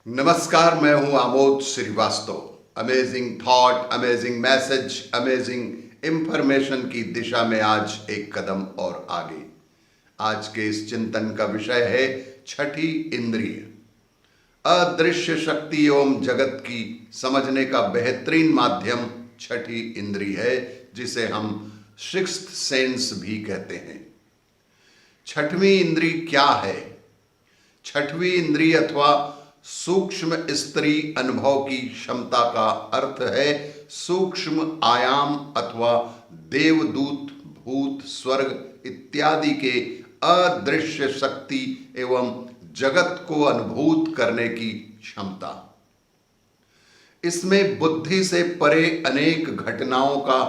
नमस्कार, मैं हूं Amod Srivastava. Amazing thought, amazing message, amazing information की दिशा में आज एक कदम और आगे। आज के इस चिंतन का विषय है छठी इंद्रिय। अदृश्य शक्ति एवं जगत की समझने का बेहतरीन माध्यम छठी इंद्रिय है, जिसे हम सिक्स्थ सेंस भी कहते हैं। छठवीं इंद्रिय क्या है? छठवीं इंद्रिय अथवा सूक्ष्म स्त्री अनुभव की क्षमता का अर्थ है सूक्ष्म आयाम अथवा देवदूत, भूत, स्वर्ग इत्यादि के अदृश्य शक्ति एवं जगत को अनुभूत करने की क्षमता। इसमें बुद्धि से परे अनेक घटनाओं का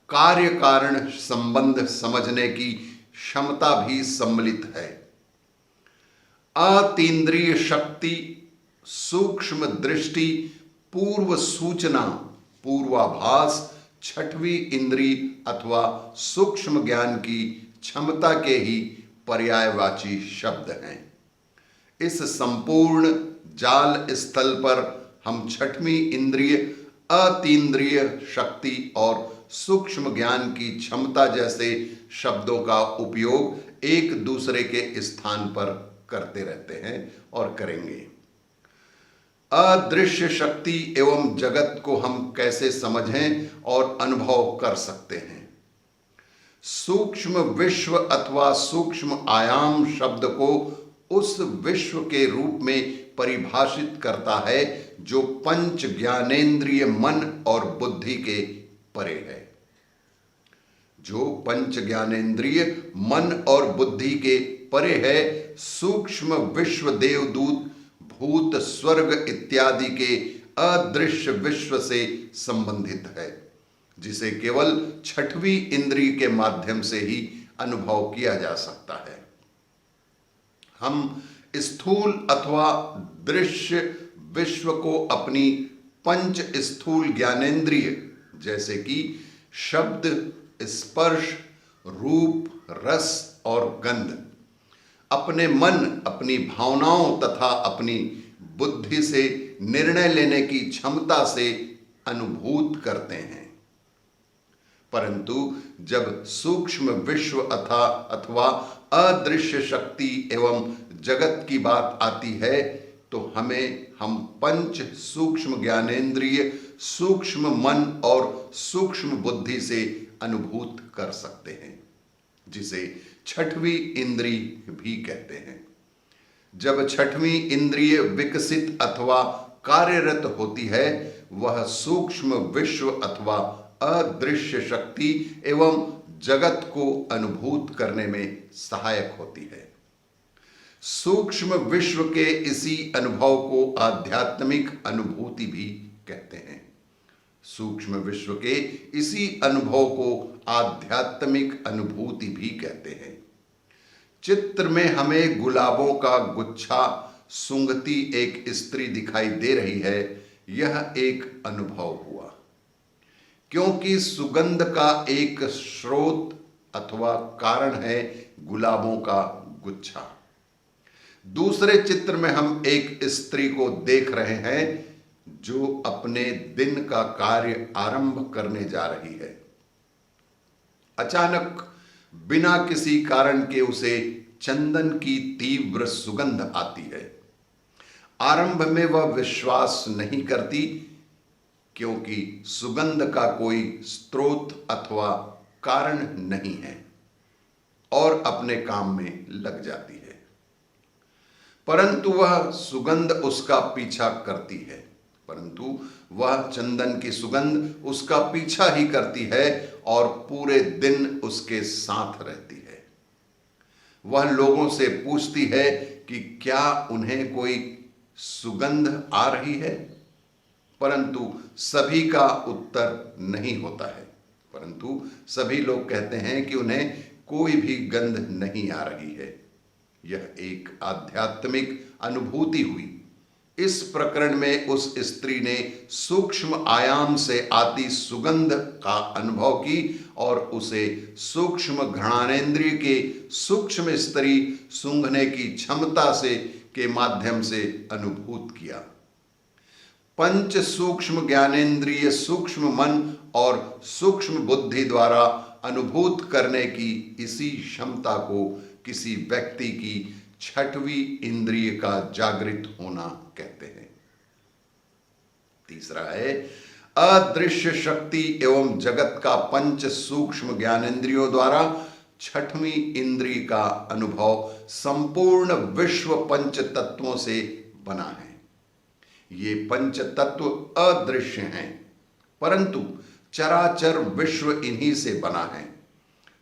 कार्य कारण संबंध समझने की क्षमता भी सम्मिलित है। अतीन्द्रिय शक्ति, सूक्ष्म दृष्टि, पूर्व सूचना, पूर्वाभास छठवीं इंद्रिय अथवा सूक्ष्म ज्ञान की क्षमता के ही पर्यायवाची शब्द हैं। इस संपूर्ण जाल स्थल पर हम छठवीं इंद्रिय, अतीन्द्रिय शक्ति और सूक्ष्म ज्ञान की क्षमता जैसे शब्दों का उपयोग एक दूसरे के स्थान पर करते रहते हैं और करेंगे। अदृश्य शक्ति एवं जगत को हम कैसे समझें और अनुभव कर सकते हैं? सूक्ष्म विश्व अथवा सूक्ष्म आयाम शब्द को उस विश्व के रूप में परिभाषित करता है जो पंच ज्ञानेंद्रिय मन और बुद्धि के परे है। जो पंच ज्ञानेंद्रिय मन और बुद्धि के परे है, सूक्ष्म विश्व देवदूत, भूत, स्वर्ग इत्यादि के अदृश्य विश्व से संबंधित है, जिसे केवल छठवीं इंद्रिय के माध्यम से ही अनुभव किया जा सकता है। हम स्थूल अथवा दृश्य विश्व को अपनी पंच स्थूल ज्ञानेंद्रिय जैसे कि शब्द, स्पर्श, रूप, रस और गंध अपने मन, अपनी भावनाओं तथा अपनी बुद्धि से निर्णय लेने की क्षमता से अनुभूत करते हैं। परंतु जब सूक्ष्म विश्व अथवा अदृश्य शक्ति एवं जगत की बात आती है तो हम पंच सूक्ष्म ज्ञानेंद्रिय, सूक्ष्म मन और सूक्ष्म बुद्धि से अनुभूत कर सकते हैं, जिसे छठवीं इंद्रिय भी कहते हैं। जब छठवीं इंद्रिय विकसित अथवा कार्यरत होती है, वह सूक्ष्म विश्व अथवा अदृश्य शक्ति एवं जगत को अनुभूत करने में सहायक होती है। सूक्ष्म विश्व के इसी अनुभव को आध्यात्मिक अनुभूति भी कहते हैं। सूक्ष्म विश्व के इसी अनुभव को आध्यात्मिक अनुभूति भी कहते हैं। चित्र में हमें गुलाबों का गुच्छा सूंघती एक स्त्री दिखाई दे रही है। यह एक अनुभव हुआ, क्योंकि सुगंध का एक स्रोत अथवा कारण है गुलाबों का गुच्छा। दूसरे चित्र में हम एक स्त्री को देख रहे हैं जो अपने दिन का कार्य आरंभ करने जा रही है। अचानक बिना किसी कारण के उसे चंदन की तीव्र सुगंध आती है। आरंभ में वह विश्वास नहीं करती, क्योंकि सुगंध का कोई स्रोत अथवा कारण नहीं है, और अपने काम में लग जाती है। परंतु वह सुगंध उसका पीछा करती है, परंतु वह चंदन की सुगंध उसका पीछा ही करती है और पूरे दिन उसके साथ रहती है। वह लोगों से पूछती है कि क्या उन्हें कोई सुगंध आ रही है, परंतु सभी का उत्तर नहीं होता है। परंतु सभी लोग कहते हैं कि उन्हें कोई भी गंध नहीं आ रही है। यह एक आध्यात्मिक अनुभूति हुई। इस प्रकरण में उस स्त्री ने सूक्ष्म आयाम से आती सुगंध का अनुभव की और उसे सूक्ष्म घ्राणेंद्रिय के सूक्ष्म स्तरी सूंघने की क्षमता से के माध्यम से अनुभूत किया। पंच सूक्ष्म ज्ञानेंद्रिय सूक्ष्म मन और सूक्ष्म बुद्धि द्वारा अनुभूत करने की इसी क्षमता को किसी व्यक्ति की छठवीं इंद्रिय का जागृत होना कहते हैं। तीसरा है अदृश्य शक्ति एवं जगत का पंच सूक्ष्म ज्ञानेंद्रियों द्वारा छठवीं इंद्रिय का अनुभव संपूर्ण विश्व पंच तत्वों से बना है। ये पंच तत्व अदृश्य हैं, परंतु चराचर विश्व इन्हीं से बना है।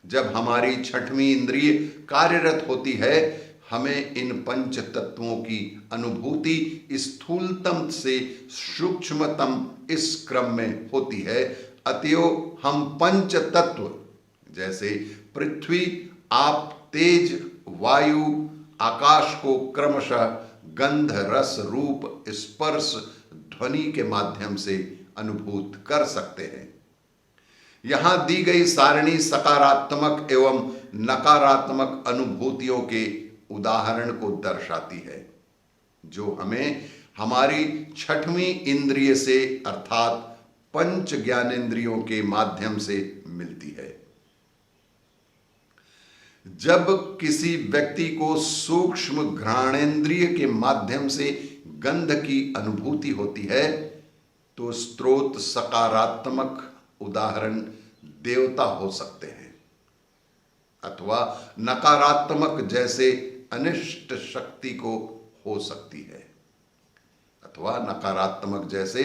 जब हमारी छठवीं इंद्रिय कार्यरत होती है, हमें इन पंच तत्वों की अनुभूति स्थूलतम से सूक्ष्मतम इस क्रम में होती है। अतएव हम पंच तत्व जैसे पृथ्वी, आप, तेज, वायु, आकाश को क्रमशः गंध, रस, रूप, स्पर्श, ध्वनि के माध्यम से अनुभूत कर सकते हैं। यहां दी गई सारणी सकारात्मक एवं नकारात्मक अनुभूतियों के उदाहरण को दर्शाती है, जो हमें हमारी छठवीं इंद्रिय से अर्थात पंच ज्ञानेंद्रियों के माध्यम से मिलती है। जब किसी व्यक्ति को सूक्ष्म घ्राणेंद्रिय के माध्यम से गंध की अनुभूति होती है, तो स्रोत सकारात्मक उदाहरण देवता हो सकते हैं अथवा नकारात्मक जैसे अनिष्ट शक्ति को हो सकती है, अथवा नकारात्मक जैसे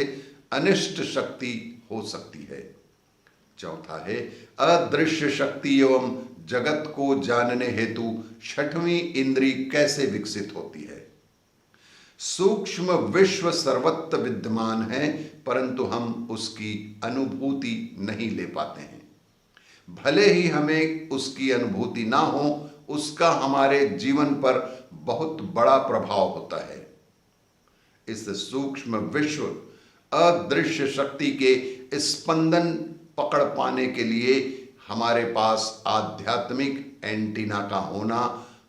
अनिष्ट शक्ति हो सकती है। चौथा है अदृश्य शक्ति एवं जगत को जानने हेतु छठवीं इंद्रिय कैसे विकसित होती है। सूक्ष्म विश्व सर्वत्र विद्यमान है, परंतु हम उसकी अनुभूति नहीं ले पाते हैं। भले ही हमें उसकी अनुभूति ना हो, उसका हमारे जीवन पर बहुत बड़ा प्रभाव होता है। इस सूक्ष्म विश्व अदृश्य शक्ति के स्पंदन पकड़ पाने के लिए हमारे पास आध्यात्मिक एंटीना का होना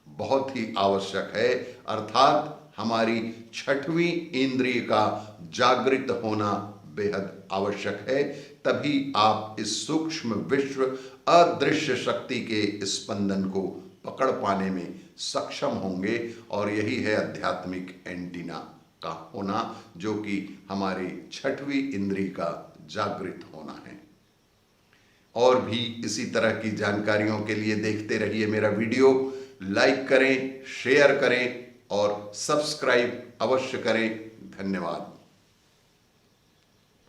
बहुत ही आवश्यक है, अर्थात हमारी छठवीं इंद्रिय का जागृत होना बेहद आवश्यक है। तभी आप इस सूक्ष्म विश्व अदृश्य शक्ति के स्पंदन को पकड़ पाने में सक्षम होंगे, और यही है आध्यात्मिक एंटीना का होना, जो कि हमारी छठवीं इंद्रिय का जागृत होना है। और भी इसी तरह की जानकारियों के लिए देखते रहिए मेरा वीडियो। लाइक करें, शेयर करें और सब्सक्राइब अवश्य करें। धन्यवाद।